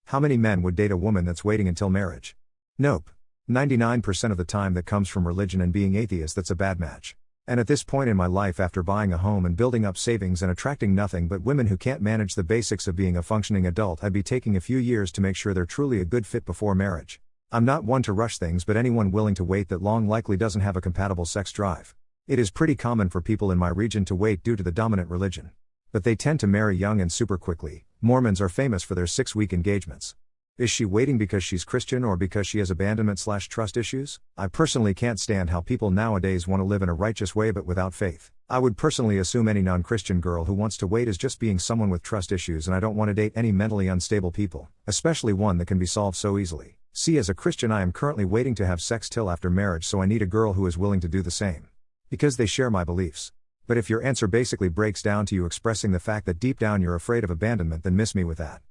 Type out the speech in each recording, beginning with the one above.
How many men would date a woman that's waiting until marriage? Nope. 99% of the time that comes from religion and being atheist, that's a bad match. And at this point in my life, after buying a home and building up savings and attracting nothing but women who can't manage the basics of being a functioning adult, I'd be taking a few years to make sure they're truly a good fit before marriage. I'm not one to rush things, but anyone willing to wait that long likely doesn't have a compatible sex drive. It is pretty common for people in my region to wait due to the dominant religion. But they tend to marry young and super quickly. Mormons are famous for their 6-week engagements. Is she waiting because she's Christian or because she has abandonment/trust issues? I personally can't stand how people nowadays want to live in a righteous way but without faith. I would personally assume any non-Christian girl who wants to wait is just being someone with trust issues, and I don't want to date any mentally unstable people, especially one that can be solved so easily. See, as a Christian, I am currently waiting to have sex till after marriage, so I need a girl who is willing to do the same. Because they share my beliefs. But if your answer basically breaks down to you expressing the fact that deep down you're afraid of abandonment, then miss me with that.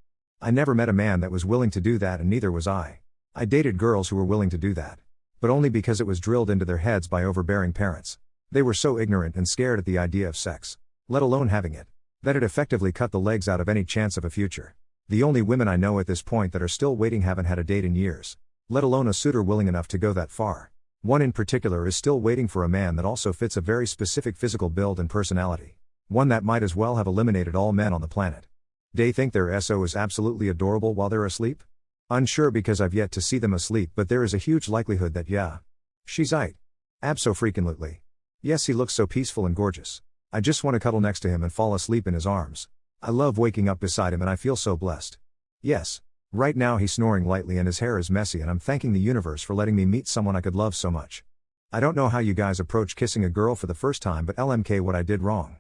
I never met a man that was willing to do that, and neither was I. I dated girls who were willing to do that. But only because it was drilled into their heads by overbearing parents. They were so ignorant and scared at the idea of sex, let alone having it, that it effectively cut the legs out of any chance of a future. The only women I know at this point that are still waiting haven't had a date in years, let alone a suitor willing enough to go that far. One in particular is still waiting for a man that also fits a very specific physical build and personality. One that might as well have eliminated all men on the planet. They think their SO is absolutely adorable while they're asleep? Unsure, because I've yet to see them asleep, but there is a huge likelihood that yeah, she's aight. Abso-freaking-lutely. Yes, he looks so peaceful and gorgeous. I just want to cuddle next to him and fall asleep in his arms. I love waking up beside him and I feel so blessed. Yes. Right now he's snoring lightly and his hair is messy, and I'm thanking the universe for letting me meet someone I could love so much. I don't know how you guys approach kissing a girl for the first time, but LMK, what I did wrong.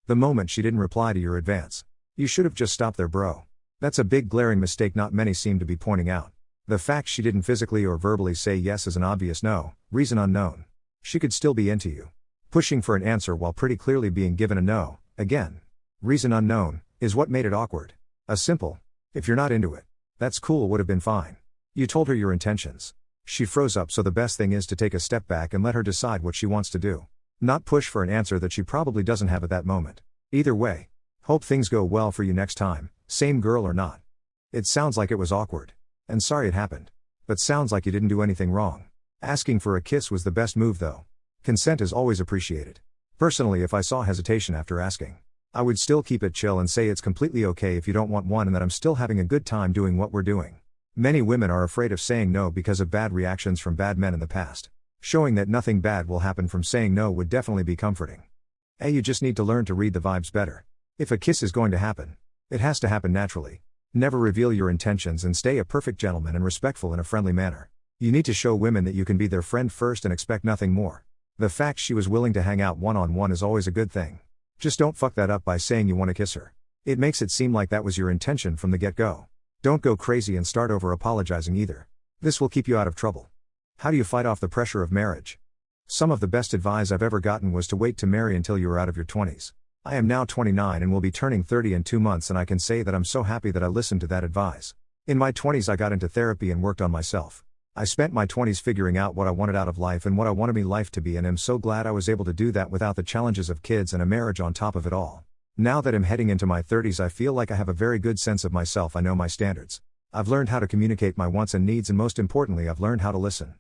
The moment she didn't reply to your advance. You should have just stopped there, bro. That's a big glaring mistake not many seem to be pointing out. The fact she didn't physically or verbally say yes is an obvious no, reason unknown. She could still be into you. Pushing for an answer while pretty clearly being given a no, again, reason unknown, is what made it awkward. A simple, if you're not into it, that's cool, would have been fine. You told her your intentions. She froze up, so the best thing is to take a step back and let her decide what she wants to do. Not push for an answer that she probably doesn't have at that moment. Either way, hope things go well for you next time, same girl or not. It sounds like it was awkward. And sorry it happened. But sounds like you didn't do anything wrong. Asking for a kiss was the best move though. Consent is always appreciated. Personally, if I saw hesitation after asking, I would still keep it chill and say it's completely okay if you don't want one and that I'm still having a good time doing what we're doing. Many women are afraid of saying no because of bad reactions from bad men in the past. Showing that nothing bad will happen from saying no would definitely be comforting. Hey, you just need to learn to read the vibes better. If a kiss is going to happen, it has to happen naturally. Never reveal your intentions and stay a perfect gentleman and respectful in a friendly manner. You need to show women that you can be their friend first and expect nothing more. The fact she was willing to hang out one-on-one is always a good thing. Just don't fuck that up by saying you want to kiss her. It makes it seem like that was your intention from the get-go. Don't go crazy and start over apologizing either. This will keep you out of trouble. How do you fight off the pressure of marriage? Some of the best advice I've ever gotten was to wait to marry until you are out of your 20s. I am now 29 and will be turning 30 in 2 months, and I can say that I'm so happy that I listened to that advice. In my 20s I got into therapy and worked on myself. I spent my 20s figuring out what I wanted out of life and what I wanted my life to be, and am so glad I was able to do that without the challenges of kids and a marriage on top of it all. Now that I'm heading into my 30s, I feel like I have a very good sense of myself. I know my standards. I've learned how to communicate my wants and needs, and most importantly, I've learned how to listen.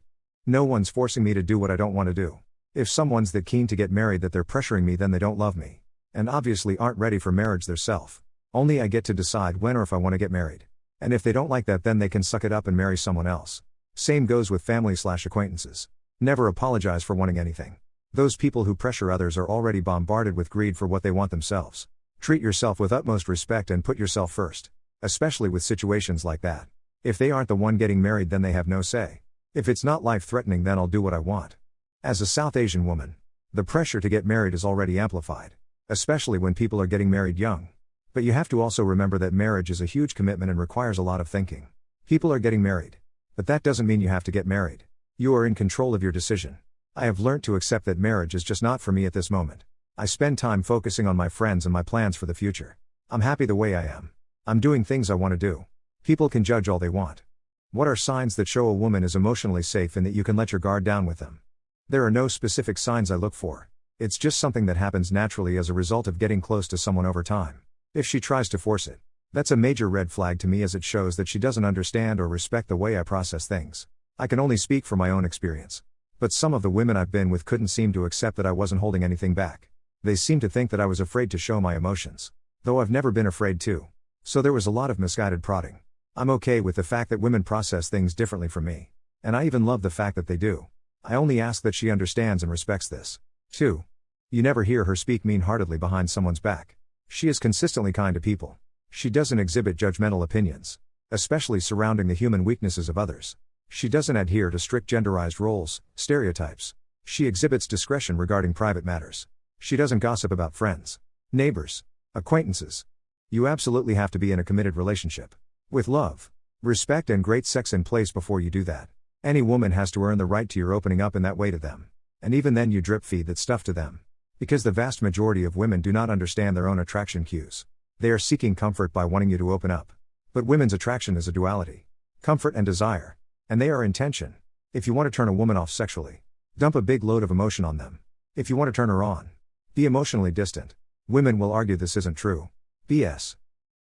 No one's forcing me to do what I don't want to do. If someone's that keen to get married that they're pressuring me, then they don't love me. And obviously aren't ready for marriage theirself. Only I get to decide when or if I want to get married. And if they don't like that, then they can suck it up and marry someone else. Same goes with family/acquaintances. Never apologize for wanting anything. Those people who pressure others are already bombarded with greed for what they want themselves. Treat yourself with utmost respect and put yourself first. Especially with situations like that. If they aren't the one getting married, then they have no say. If it's not life-threatening, then I'll do what I want. As a South Asian woman, the pressure to get married is already amplified. Especially when people are getting married young. But you have to also remember that marriage is a huge commitment and requires a lot of thinking. People are getting married. But that doesn't mean you have to get married. You are in control of your decision. I have learned to accept that marriage is just not for me at this moment. I spend time focusing on my friends and my plans for the future. I'm happy the way I am. I'm doing things I want to do. People can judge all they want. What are signs that show a woman is emotionally safe and that you can let your guard down with them? There are no specific signs I look for. It's just something that happens naturally as a result of getting close to someone over time. If she tries to force it, That's a major red flag to me, as it shows that she doesn't understand or respect the way I process things. I can only speak from my own experience. But some of the women I've been with couldn't seem to accept that I wasn't holding anything back. They seemed to think that I was afraid to show my emotions. Though I've never been afraid to. So there was a lot of misguided prodding. I'm okay with the fact that women process things differently from me. And I even love the fact that they do. I only ask that she understands and respects this. 2. You never hear her speak mean-heartedly behind someone's back. She is consistently kind to people. She doesn't exhibit judgmental opinions, especially surrounding the human weaknesses of others. She doesn't adhere to strict genderized roles, stereotypes. She exhibits discretion regarding private matters. She doesn't gossip about friends, neighbors, acquaintances. You absolutely have to be in a committed relationship, with love, respect and great sex in place before you do that. Any woman has to earn the right to your opening up in that way to them. And even then you drip feed that stuff to them. Because the vast majority of women do not understand their own attraction cues. They are seeking comfort by wanting you to open up. But women's attraction is a duality. Comfort and desire. And they are intention. If you want to turn a woman off sexually, dump a big load of emotion on them. If you want to turn her on, be emotionally distant. Women will argue this isn't true. BS.